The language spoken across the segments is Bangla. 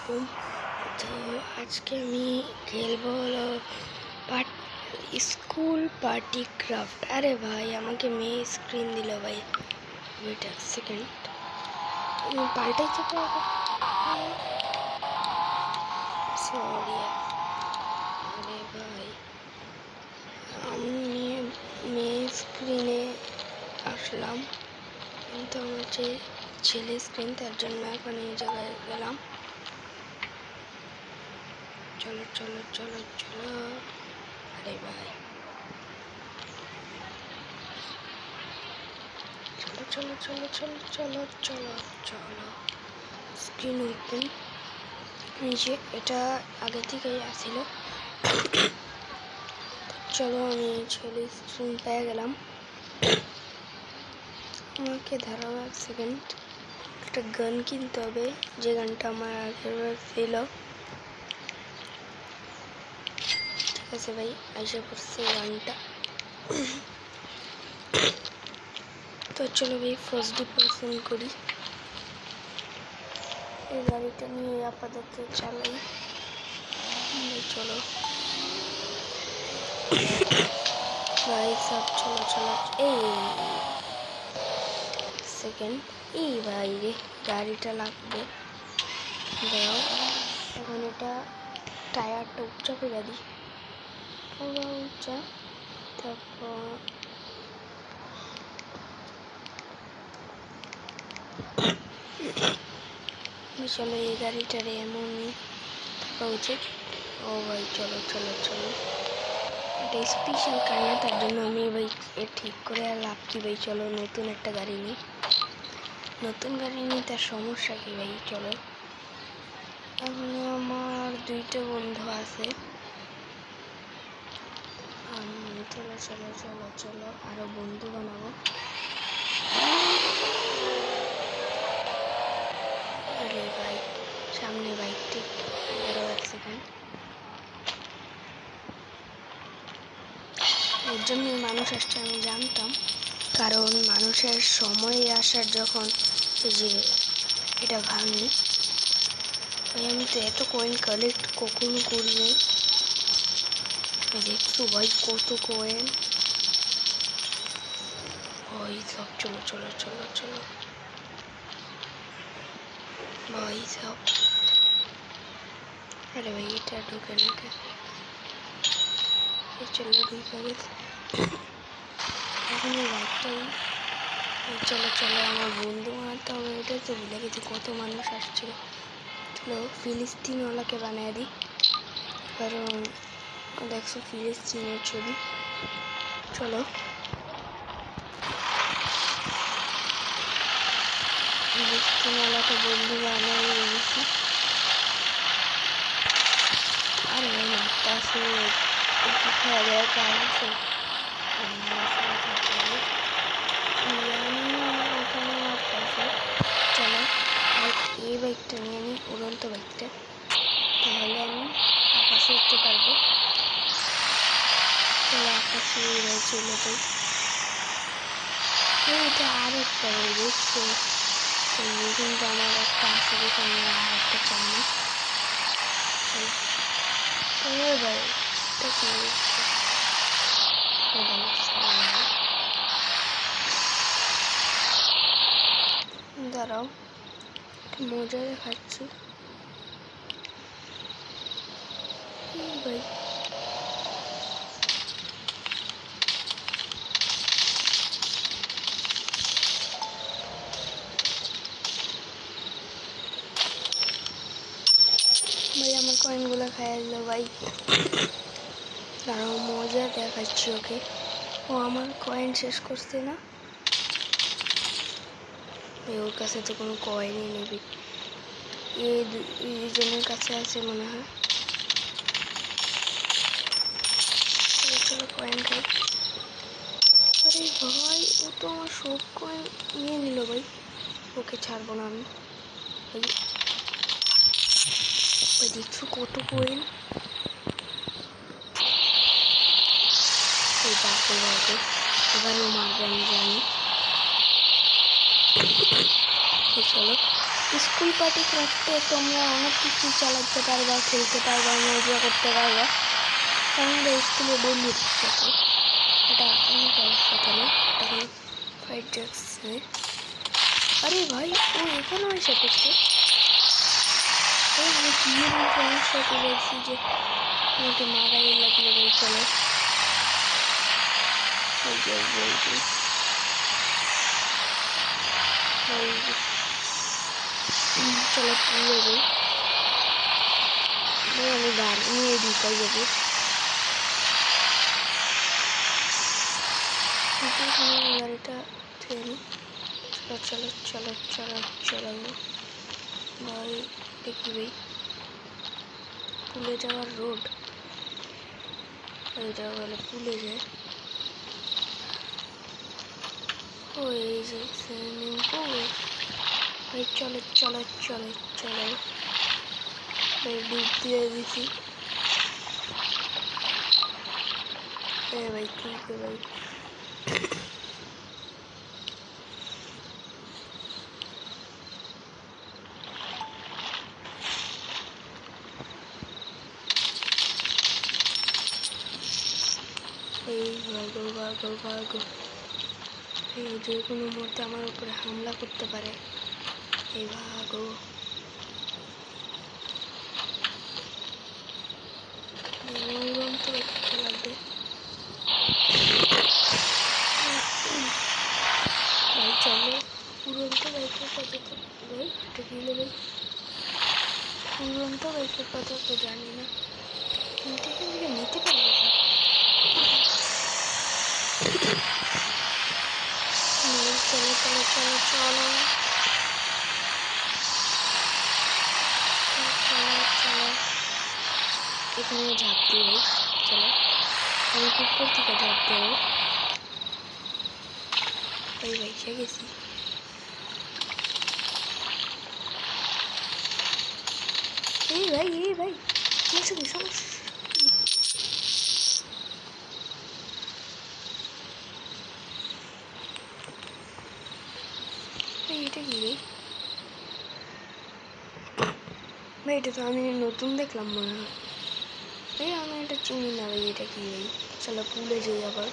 আলাইকুম। তো আজকে আমি খেলবো হলো স্কুল পার্টি ক্রাফট। আরে ভাই আমাকে মেয়ে স্ক্রিন দিল ভাই, ওয়েট এক সেকেন্ড, পাল্টাইতে পারবো? সরি। আরে ভাই আমি মেয়ে স্ক্রিনে আসলাম, কিন্তু আমার যে ছেলে স্ক্রিন, তার জন্য এখন এই জায়গায় গেলাম। চলো চলো চলো চলো। আরে ভাই চলো চলো চলো চলো চলো চলো চলো। Screen open. নিচে এটা আগে থেকেই আসছিল। চলো আমি ছেলে স্ক্রিন পেয়ে গেলাম। আমাকে দাঁড়াও এক সেকেন্ড, একটা গান কিনতে হবে, যে গানটা আমার আগের ছিল। ঠিক আছে ভাই, আশা করছি গানটা। তো চলো ভাই ফার্স্ট ডিপার্সন করি। এই গাড়িটা নিয়ে আপাতত চালাই। চলো ভাই সব চলো চলো। এই সেকেন্ড, এই ভাই রে গাড়িটা লাগবে, দাও। এখন এটা টায়ারটা উচ্চা করে দিই, পুরো উচ্চা। তারপর চলো এই গাড়িটার এমনই থাকা উচিত। ও ভাই চলো চলো চলো, এটা স্পেশাল কার না, তার জন্য আমি ভাই ঠিক করে আর লাভ কি ভাই। চলো নতুন একটা গাড়ি নিই, নতুন গাড়ি নিই, তার সমস্যা কি ভাই। চলো এখন আমার দুইটা বন্ধু আছে। চলো চলো চলো চলো আরো বন্ধু বানাবো। আরে ভাই সামনে বাইকটি, এক সেকেন্ড। এর জন্যই মানুষ আসছে আমি জানতাম, কারণ মানুষের সময় আসার যখন এই যে এটা ভাঙি, আমি তো এত কয়েন কালেক্ট কখনো করিনি। দেখছো ভাই কত কয়েন ভাই সব। চলো চলো চলো চলো ভাই সব। আরে ভাই এটা ঢুকে নাকি, চলো ঢুকে গেছে। এখন এই বাইকটাই, চলো চলো আমার বন্ধু বানাতে হবে। ওটাই তো ভুলে গেছি কত মানুষ আসছিল। চলো ফিলিস্তিনওয়ালাকে বানিয়ে দিই, কারণ দেখছো ফিলিস্তিনের ছবি। চলো ফিলিস্তিনওয়ালাকে বন্ধু বানিয়ে দিয়েছি। আরে মারটা আছে, খাওয়া দাওয়া কাজ আছে। চলো এই বাইকটা নিয়ে আমি, উড়ন্ত বাইকটা, তাহলে আমি আকাশে উঠতে পারবো। চলো আকাশে উড়ে চলে যাই। এটা আর একটা বই দেখছো, কিন্তু আমার একটা আছে, এখানে আর একটা চাই না। চলো ভাই এটা কি দাঁড়াও, মজা দেখাচ্ছি ভাই। ভাই আমার কয়েনগুলো খাইয়ে দিল ভাই। দাঁড়াও মজা দেখাচ্ছি ওকে। ও আমার কয়েন শেষ করছে না, ওর কাছে তো কোনো কয়েনই নেবে। এই দুজনের কাছে আছে মনে হয়। চলো কয়েন খাই। আরে ভাই ও তো আমার সব কয়েন নিয়ে নিল ভাই, ওকে ছাড়বো না আমি ভাই। দেখছো কত কয়েন, এই বাপে বাপে, এবারও মারবে আমি জানি। চলো স্কুল পার্টি ক্রাফটে তোমরা অনেক কিছু চালাতে পারবা, খেলতে পারবা, মজা করতে পারবা। কারণ স্কুলে বন্ধুদের সাথে এটা অনেক অবস্থা না, এটা কোনো ফাইট যাচ্ছে। আরে ভাই ও এখানে এসে পড়ছে। আমি কি সমস্যা করেছি যে আমাকে মারাই লাগলো ভাই। চলো চলো তুলে যাই। আমি গাড়ি নিয়ে ঢুকাই যাবো। গাড়িটা ট্রেন। চলো চলো চলো চলো চলো ভাই। দেখি ভাই পুলে যাওয়ার রোড, এটা বলে পুলে যায়। ও এই যে সুইমিং পুল ভাই। চলো চলো চলো চলো ভাই, ডুব দিয়ে দিছি। ভাই ঠিক ভাই। এই ভাগো ভাগো ভাগো, এই যে কোনো মুহূর্তে আমার উপরে হামলা করতে পারে। এই ভাগো, উড়ন্ত করতে লাগবে ভাই। চলো উড়ন্ত বাইকের কথা তো ভাই, এটা কিনলে ভাই উড়ন্ত বাইকের কথা তো জানি না, কিন্তু নিতে পারবো না। চলো চলো চলো চলো চলো চলো, এখানে ঝাঁপ দিই ভাই। চলো আমি উপর থেকে ঝাঁপ দেবো ভাই। ভাই সে গেছি। এই ভাই সমস্যা কি সমস্যা? এটা কি ভাই? ভাই এটা তো আমি নতুন দেখলাম মনে হয় ভাই, আমি এটা চিনি না ভাই। এটা কি ভাই? চলো পুলে যাই আবার।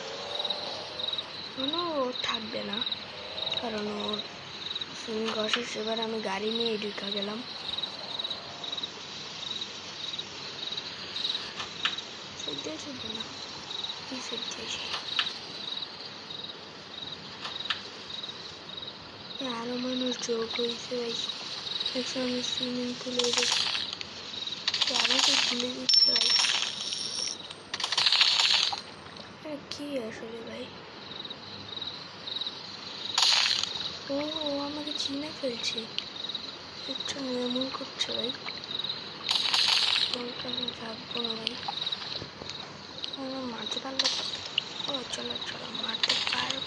কোনো থাকবে না, কারণ ওর সুইমিং করা এবার আমি গাড়ি নিয়ে ঢুকা গেলাম। না কি আরো মানুষ যোগ হয়েছে ভাই। দেখছো আমি সুইমিং পুলে আরো তো ভুলে দিচ্ছে ভাই। কি আসলে ভাই? ও আমাকে চিনে ফেলছে, একটু এমন করছে ভাই। আমি থাকবো না ভাই, মারতে পারলো। ও চলো চলো মারতে পারবো,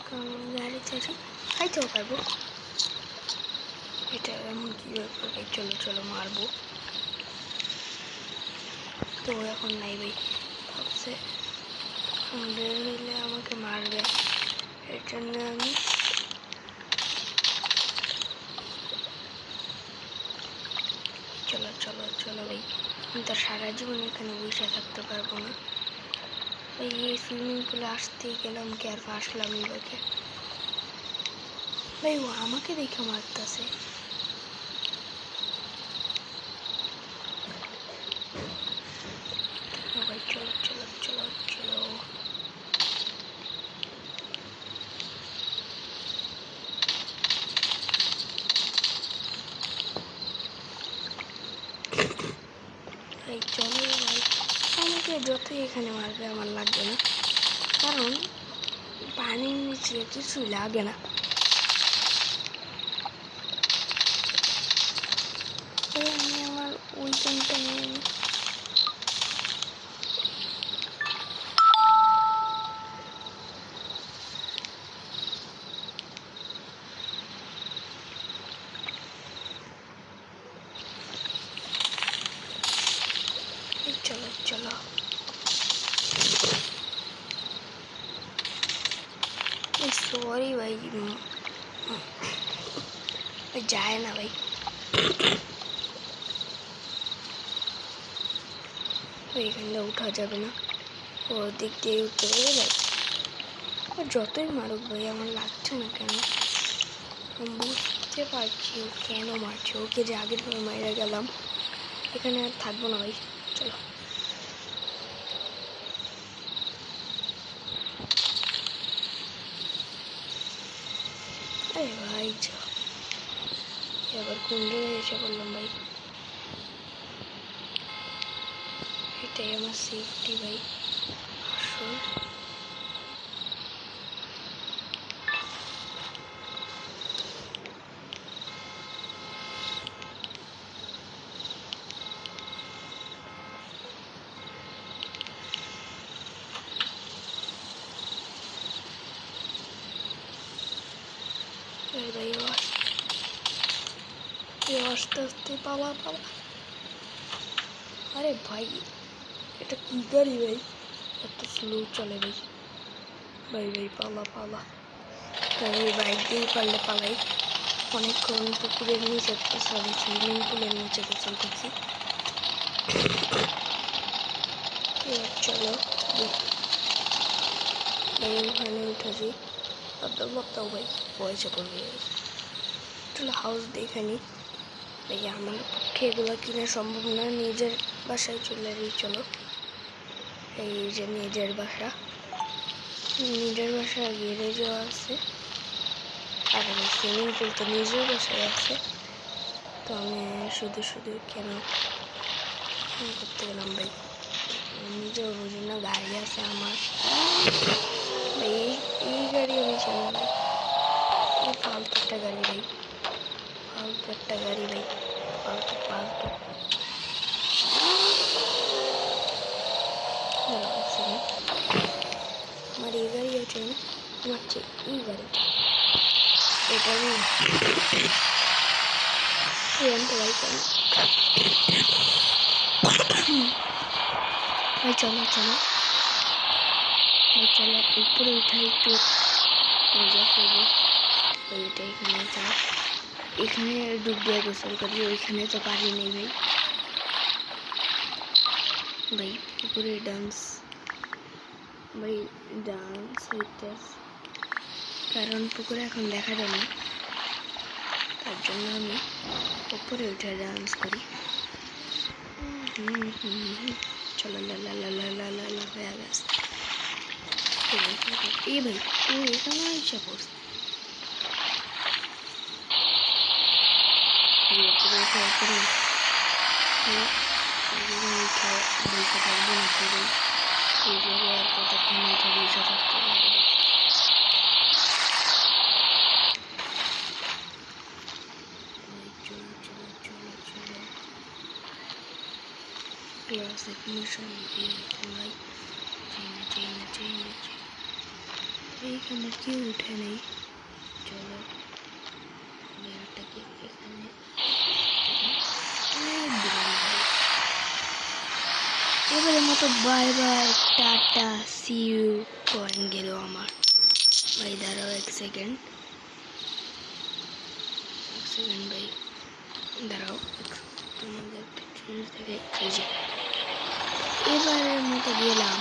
কারণ গাড়িতে আছে খাইতেও পারবো। এটা এমন কি ব্যাপার ভাই? চলো চলো মারবো তো। এখন নাই ভাই, ভাবছে বের হইলে আমাকে মারবে, এর জন্য আমি চলো চলো চলো ভাই। আমি তো সারা জীবন এখানে বসে থাকতে পারবো না ভাই। এই সুইমিং পুলে আসতেই গেলাম কি আর আসলামই ভাইকে ভাই। ও আমাকে দেখে মারতেছে ভাই। চলো চলো চলো চলো ভাই চলো ভাই। আমাকে যতই এখানে মারবে আমার লাগবে না, কারণ পানির নিচে কিছুই লাগে না। আমি আমার ওই গেমটা নিয়ে নিই। চলো চলো সরি ভাই, যায় না ভাই। এখান দিয়ে উঠা যাবে না, ওর দিক দিয়ে উঠতে পারবে ভাই। আর যতই মারুক ভাই আমার লাগছে না কেন, বুঝতে পারছি ও কেন মারছে। ওকে যে আগের বার মারা গেলাম, এখানে আর থাকবো না ভাই, চলো। আরে ভাই এবার কোন জায়গায় এসে বললাম ভাই, এটাই আমার সেফটি ভাই। আসল ভাই আস্তে আস্তে পালা। আরে ভাই এটা কি গাড়ি ভাই, এত স্লো চলে ভাই। ভাই পালা। তাই বাইক দিয়ে পারলে পালাই। অনেকক্ষণ পুকুরের নিচে, সরি সুইমিং পুলের নিচে চলতেছি। চলো ভাই ওখানে উঠেছি, ভাবতাম ভাই পয়সা পড়বে। চলো হাউস দেখে নি ভাই, আমার পক্ষে এগুলো কিনা সম্ভব না। নিজের বাসায় চলে চলো। এই যে নিজের বাসা গ্যারেজও আছে, আর আমি সুইমিং পুল তো নিজের বাসায় আছে। তো আমি শুধু কেন করতে গেলাম ভাই, নিজেও বুঝি না। গাড়ি আছে আমার ভাই, এই গাড়ি আমি চালাই। ফালতু একটা গাড়ি ভাই, ফালতু। আমার এই গাড়ি আছে না, আমার এই গাড়িটা, এটা আমি ভাই চলো উপরে উঠে একটু মজা করবো। ওইটা এখানে ডুব দিয়ে গোসল করি, ওইখানে তো পারি নেই ভাই পুকুরে ডান্স হইতে, কারণ পুকুরে এখন দেখা যায় না, তার জন্য আমি উপরে উঠে ডান্স করি। চলো হয়ে গেছে। এই ভাই ও এখানে এসে পড়ছে, উপরে বসে থাকবো না করে এই জায়গায় আর কতক্ষণ উঠে বসে থাকতে পারবো। চলো ক্লাস এডমিশন এইখানে কেউ উঠে নেই। চলো মেয়েটাকে এখানে এবারের মতো বাই টাটা সি ইউ কয়েন গেল আমার ভাই। দাঁড়াও এক সেকেন্ড ভাই, দাঁড়াও তোমাদের থেকে এই যে এবারের মতো গেলাম।